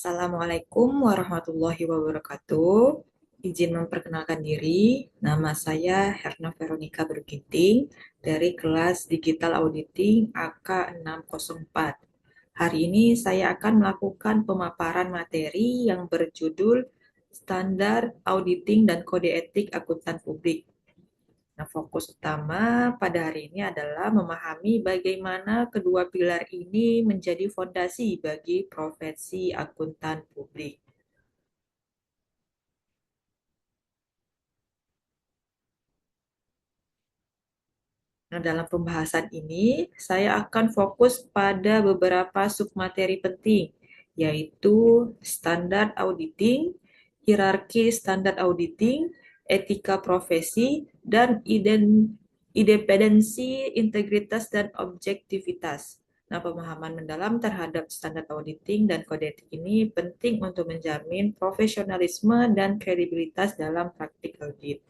Assalamualaikum warahmatullahi wabarakatuh. Izin memperkenalkan diri, nama saya Herna Veronica Berginting dari kelas Digital Auditing AK604. Hari ini saya akan melakukan pemaparan materi yang berjudul Standar Auditing dan Kode Etik Akuntan Publik. Nah, fokus utama pada hari ini adalah memahami bagaimana kedua pilar ini menjadi fondasi bagi profesi akuntan publik. Nah, dalam pembahasan ini, saya akan fokus pada beberapa submateri penting, yaitu standar auditing, hierarki standar auditing, etika profesi, dan independensi, integritas, dan objektivitas. Nah, pemahaman mendalam terhadap standar auditing dan kode etik ini penting untuk menjamin profesionalisme dan kredibilitas dalam praktik audit.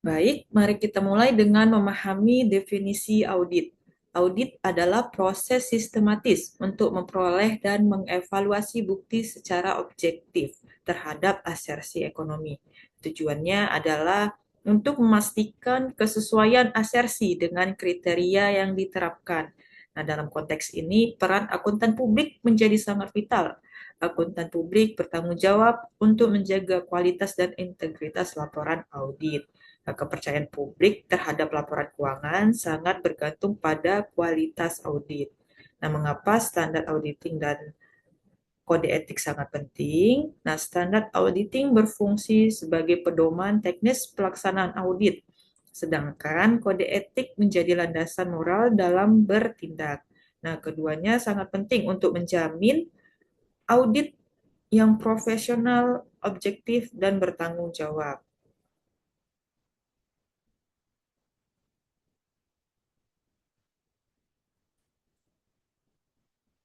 Baik, mari kita mulai dengan memahami definisi audit. Audit adalah proses sistematis untuk memperoleh dan mengevaluasi bukti secara objektif terhadap asersi ekonomi. Tujuannya adalah untuk memastikan kesesuaian asersi dengan kriteria yang diterapkan. Nah, dalam konteks ini, peran akuntan publik menjadi sangat vital. Akuntan publik bertanggung jawab untuk menjaga kualitas dan integritas laporan audit. Kepercayaan publik terhadap laporan keuangan sangat bergantung pada kualitas audit. Nah, mengapa standar auditing dan kode etik sangat penting? Nah, standar auditing berfungsi sebagai pedoman teknis pelaksanaan audit, sedangkan kode etik menjadi landasan moral dalam bertindak. Nah, keduanya sangat penting untuk menjamin audit yang profesional, objektif, dan bertanggung jawab.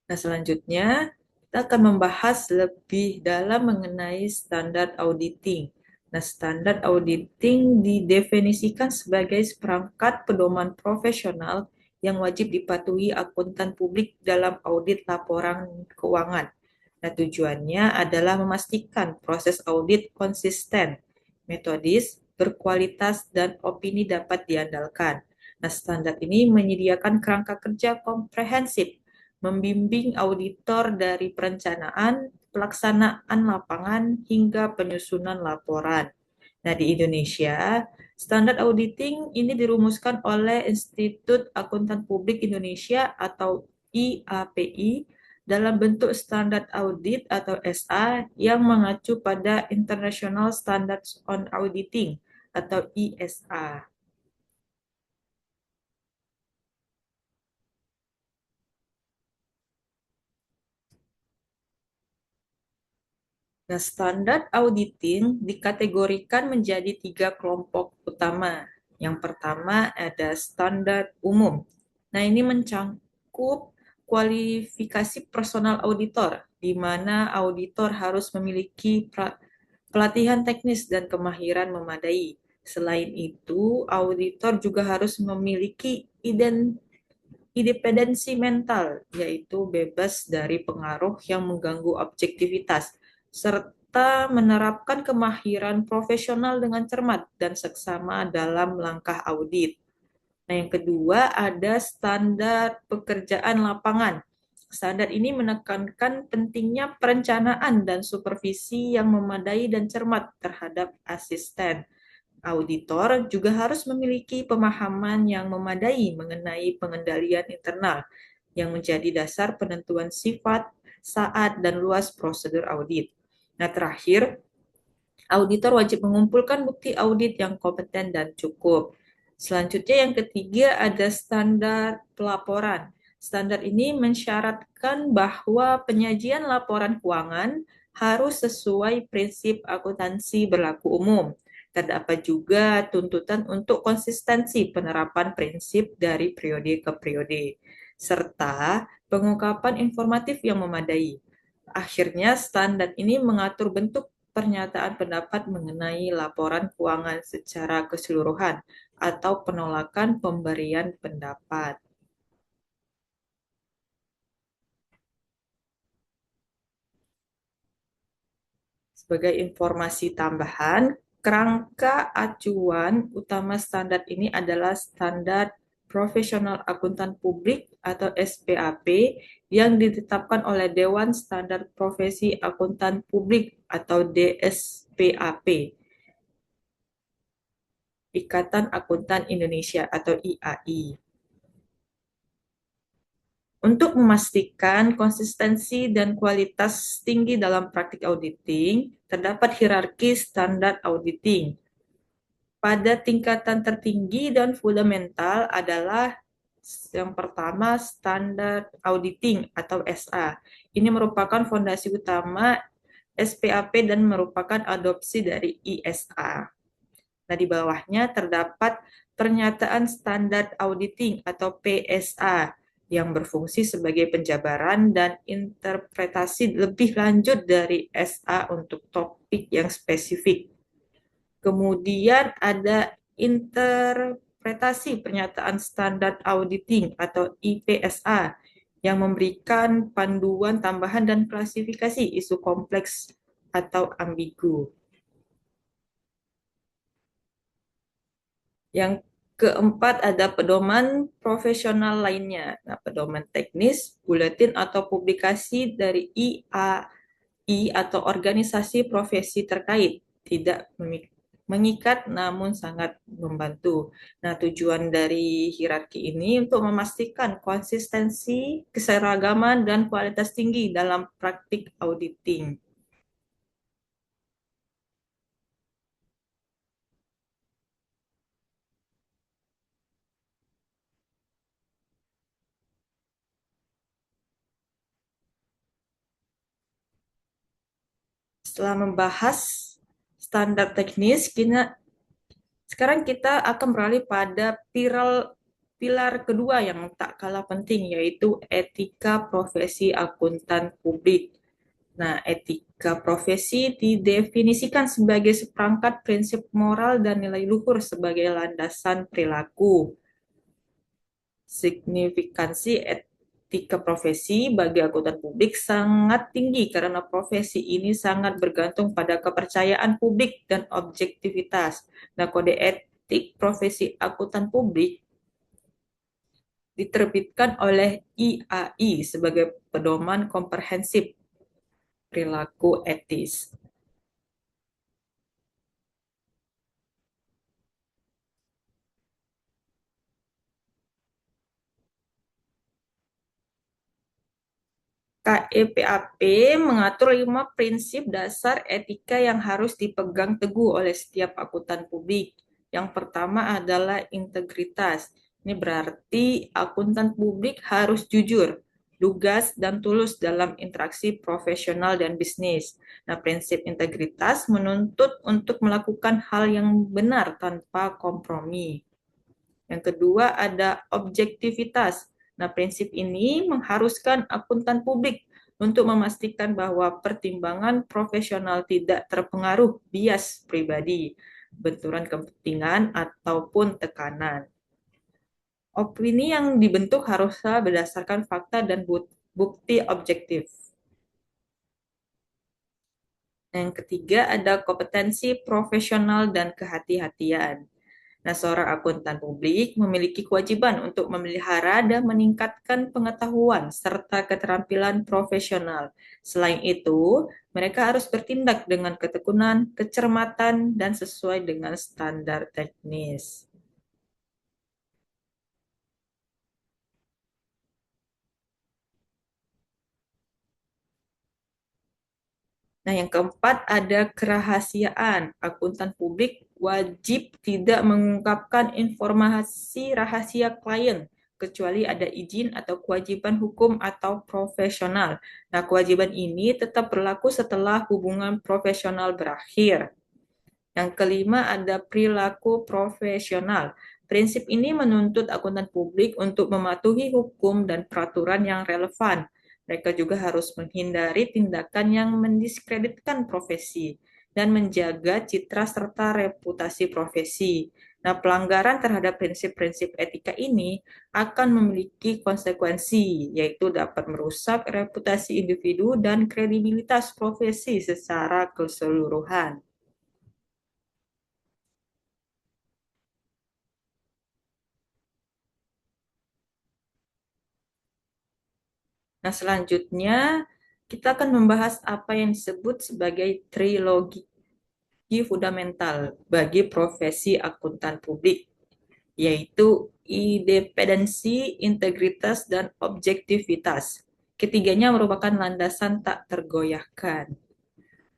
Nah, selanjutnya kita akan membahas lebih dalam mengenai standar auditing. Nah, standar auditing didefinisikan sebagai seperangkat pedoman profesional yang wajib dipatuhi akuntan publik dalam audit laporan keuangan. Nah, tujuannya adalah memastikan proses audit konsisten, metodis, berkualitas, dan opini dapat diandalkan. Nah, standar ini menyediakan kerangka kerja komprehensif membimbing auditor dari perencanaan, pelaksanaan lapangan, hingga penyusunan laporan. Nah, di Indonesia, standar auditing ini dirumuskan oleh Institut Akuntan Publik Indonesia atau IAPI dalam bentuk standar audit atau SA yang mengacu pada International Standards on Auditing atau ISA. Nah, standar auditing dikategorikan menjadi tiga kelompok utama. Yang pertama ada standar umum. Nah, ini mencakup kualifikasi personal auditor, di mana auditor harus memiliki pelatihan teknis dan kemahiran memadai. Selain itu, auditor juga harus memiliki independensi mental, yaitu bebas dari pengaruh yang mengganggu objektivitas, serta menerapkan kemahiran profesional dengan cermat dan seksama dalam langkah audit. Nah, yang kedua ada standar pekerjaan lapangan. Standar ini menekankan pentingnya perencanaan dan supervisi yang memadai dan cermat terhadap asisten. Auditor juga harus memiliki pemahaman yang memadai mengenai pengendalian internal yang menjadi dasar penentuan sifat, saat, dan luas prosedur audit. Nah, terakhir, auditor wajib mengumpulkan bukti audit yang kompeten dan cukup. Selanjutnya yang ketiga ada standar pelaporan. Standar ini mensyaratkan bahwa penyajian laporan keuangan harus sesuai prinsip akuntansi berlaku umum. Terdapat juga tuntutan untuk konsistensi penerapan prinsip dari periode ke periode, serta pengungkapan informatif yang memadai. Akhirnya, standar ini mengatur bentuk pernyataan pendapat mengenai laporan keuangan secara keseluruhan atau penolakan pemberian pendapat. Sebagai informasi tambahan, kerangka acuan utama standar ini adalah Standar Profesional Akuntan Publik atau SPAP yang ditetapkan oleh Dewan Standar Profesi Akuntan Publik atau DSPAP, Ikatan Akuntan Indonesia atau IAI. Untuk memastikan konsistensi dan kualitas tinggi dalam praktik auditing, terdapat hierarki standar auditing. Pada tingkatan tertinggi dan fundamental adalah yang pertama standar auditing atau SA. Ini merupakan fondasi utama SPAP dan merupakan adopsi dari ISA. Nah, di bawahnya terdapat pernyataan standar auditing atau PSA yang berfungsi sebagai penjabaran dan interpretasi lebih lanjut dari SA untuk topik yang spesifik. Kemudian ada interpretasi pernyataan standar auditing atau IPSA yang memberikan panduan tambahan dan klasifikasi isu kompleks atau ambigu. Yang keempat ada pedoman profesional lainnya. Nah, pedoman teknis, buletin atau publikasi dari IAI atau organisasi profesi terkait. Tidak mengikat namun sangat membantu. Nah, tujuan dari hierarki ini untuk memastikan konsistensi, keseragaman, dan kualitas tinggi dalam praktik auditing. Setelah membahas standar teknis, sekarang kita akan beralih pada pilar kedua yang tak kalah penting, yaitu etika profesi akuntan publik. Nah, etika profesi didefinisikan sebagai seperangkat prinsip moral dan nilai luhur sebagai landasan perilaku. Signifikansi etika profesi bagi akuntan publik sangat tinggi karena profesi ini sangat bergantung pada kepercayaan publik dan objektivitas. Nah, kode etik profesi akuntan publik diterbitkan oleh IAI sebagai pedoman komprehensif perilaku etis. KEPAP mengatur 5 prinsip dasar etika yang harus dipegang teguh oleh setiap akuntan publik. Yang pertama adalah integritas. Ini berarti akuntan publik harus jujur, lugas, dan tulus dalam interaksi profesional dan bisnis. Nah, prinsip integritas menuntut untuk melakukan hal yang benar tanpa kompromi. Yang kedua ada objektivitas. Nah, prinsip ini mengharuskan akuntan publik untuk memastikan bahwa pertimbangan profesional tidak terpengaruh bias pribadi, benturan kepentingan, ataupun tekanan. Opini yang dibentuk haruslah berdasarkan fakta dan bukti objektif. Yang ketiga ada kompetensi profesional dan kehati-hatian. Nah, seorang akuntan publik memiliki kewajiban untuk memelihara dan meningkatkan pengetahuan serta keterampilan profesional. Selain itu, mereka harus bertindak dengan ketekunan, kecermatan, dan sesuai dengan standar teknis. Nah, yang keempat ada kerahasiaan. Akuntan publik wajib tidak mengungkapkan informasi rahasia klien kecuali ada izin atau kewajiban hukum atau profesional. Nah, kewajiban ini tetap berlaku setelah hubungan profesional berakhir. Yang kelima ada perilaku profesional. Prinsip ini menuntut akuntan publik untuk mematuhi hukum dan peraturan yang relevan, Mereka juga harus menghindari tindakan yang mendiskreditkan profesi dan menjaga citra serta reputasi profesi. Nah, pelanggaran terhadap prinsip-prinsip etika ini akan memiliki konsekuensi, yaitu dapat merusak reputasi individu dan kredibilitas profesi secara keseluruhan. Nah, selanjutnya kita akan membahas apa yang disebut sebagai trilogi fundamental bagi profesi akuntan publik, yaitu independensi, integritas, dan objektivitas. Ketiganya merupakan landasan tak tergoyahkan.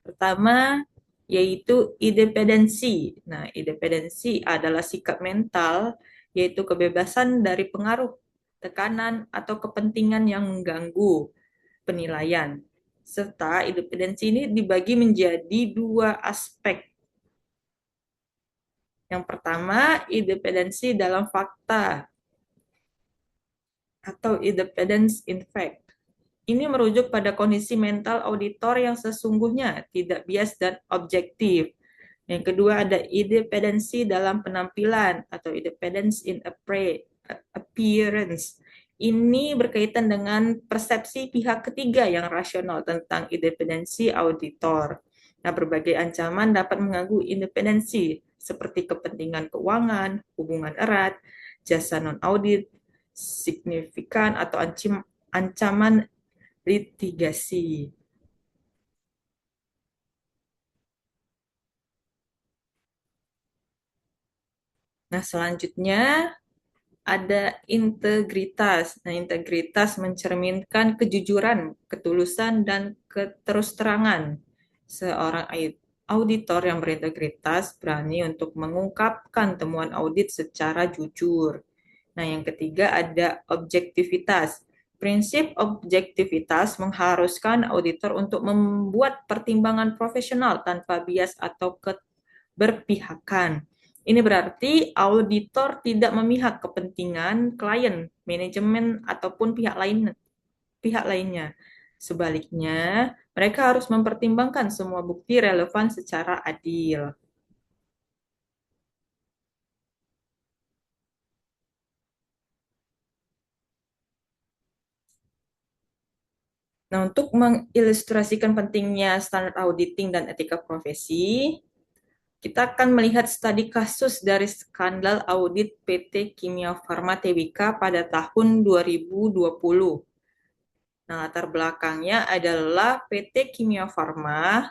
Pertama, yaitu independensi. Nah, independensi adalah sikap mental, yaitu kebebasan dari pengaruh, tekanan, atau kepentingan yang mengganggu penilaian. Serta independensi ini dibagi menjadi dua aspek. Yang pertama, independensi dalam fakta atau independence in fact. Ini merujuk pada kondisi mental auditor yang sesungguhnya tidak bias dan objektif. Yang kedua ada independensi dalam penampilan atau independence in appearance. Ini berkaitan dengan persepsi pihak ketiga yang rasional tentang independensi auditor. Nah, berbagai ancaman dapat mengganggu independensi seperti kepentingan keuangan, hubungan erat, jasa non-audit, signifikan atau ancaman litigasi. Nah, selanjutnya ada integritas. Nah, integritas mencerminkan kejujuran, ketulusan, dan keterusterangan. Seorang auditor yang berintegritas berani untuk mengungkapkan temuan audit secara jujur. Nah, yang ketiga ada objektivitas. Prinsip objektivitas mengharuskan auditor untuk membuat pertimbangan profesional tanpa bias atau keberpihakan. Ini berarti auditor tidak memihak kepentingan klien, manajemen, ataupun pihak lainnya. Sebaliknya, mereka harus mempertimbangkan semua bukti relevan secara adil. Nah, untuk mengilustrasikan pentingnya standar auditing dan etika profesi, kita akan melihat studi kasus dari skandal audit PT Kimia Farma Tbk pada tahun 2020. Nah, latar belakangnya adalah PT Kimia Farma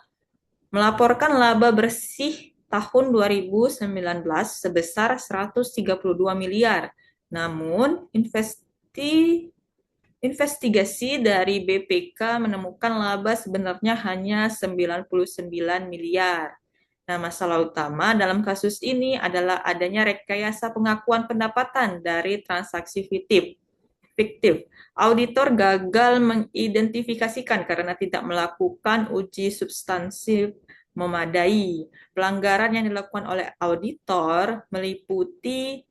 melaporkan laba bersih tahun 2019 sebesar 132 miliar. Namun, investigasi dari BPK menemukan laba sebenarnya hanya 99 miliar. Nah, masalah utama dalam kasus ini adalah adanya rekayasa pengakuan pendapatan dari transaksi fiktif. Auditor gagal mengidentifikasikan karena tidak melakukan uji substansi memadai. Pelanggaran yang dilakukan oleh auditor meliputi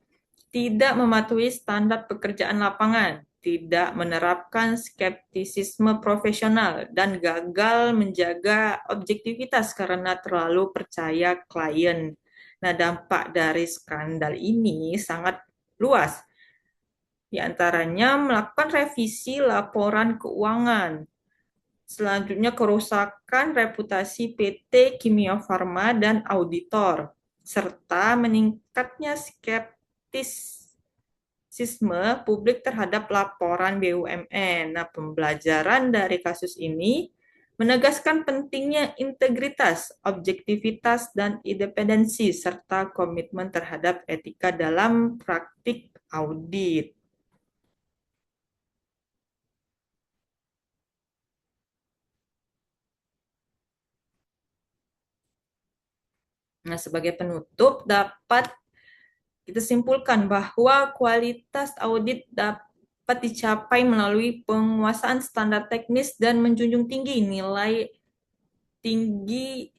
tidak mematuhi standar pekerjaan lapangan, tidak menerapkan skeptisisme profesional, dan gagal menjaga objektivitas karena terlalu percaya klien. Nah, dampak dari skandal ini sangat luas. Di antaranya melakukan revisi laporan keuangan. Selanjutnya kerusakan reputasi PT Kimia Farma dan auditor, serta meningkatnya skeptisisme publik terhadap laporan BUMN. Nah, pembelajaran dari kasus ini menegaskan pentingnya integritas, objektivitas, dan independensi, serta komitmen terhadap etika dalam praktik audit. Nah, sebagai penutup, dapat kita simpulkan bahwa kualitas audit dapat dicapai melalui penguasaan standar teknis dan menjunjung tinggi nilai tinggi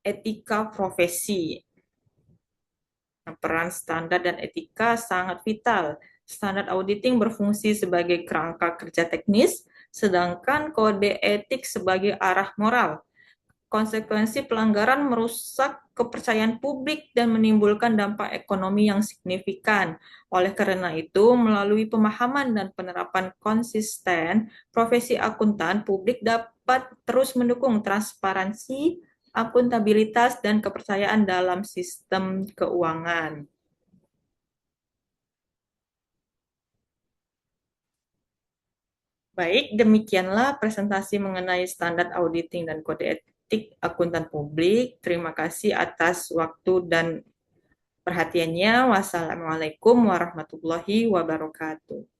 etika profesi. Nah, peran standar dan etika sangat vital. Standar auditing berfungsi sebagai kerangka kerja teknis, sedangkan kode etik sebagai arah moral. Konsekuensi pelanggaran merusak kepercayaan publik dan menimbulkan dampak ekonomi yang signifikan. Oleh karena itu, melalui pemahaman dan penerapan konsisten, profesi akuntan publik dapat terus mendukung transparansi, akuntabilitas, dan kepercayaan dalam sistem keuangan. Baik, demikianlah presentasi mengenai standar auditing dan kode etik akuntan publik. Terima kasih atas waktu dan perhatiannya. Wassalamualaikum warahmatullahi wabarakatuh.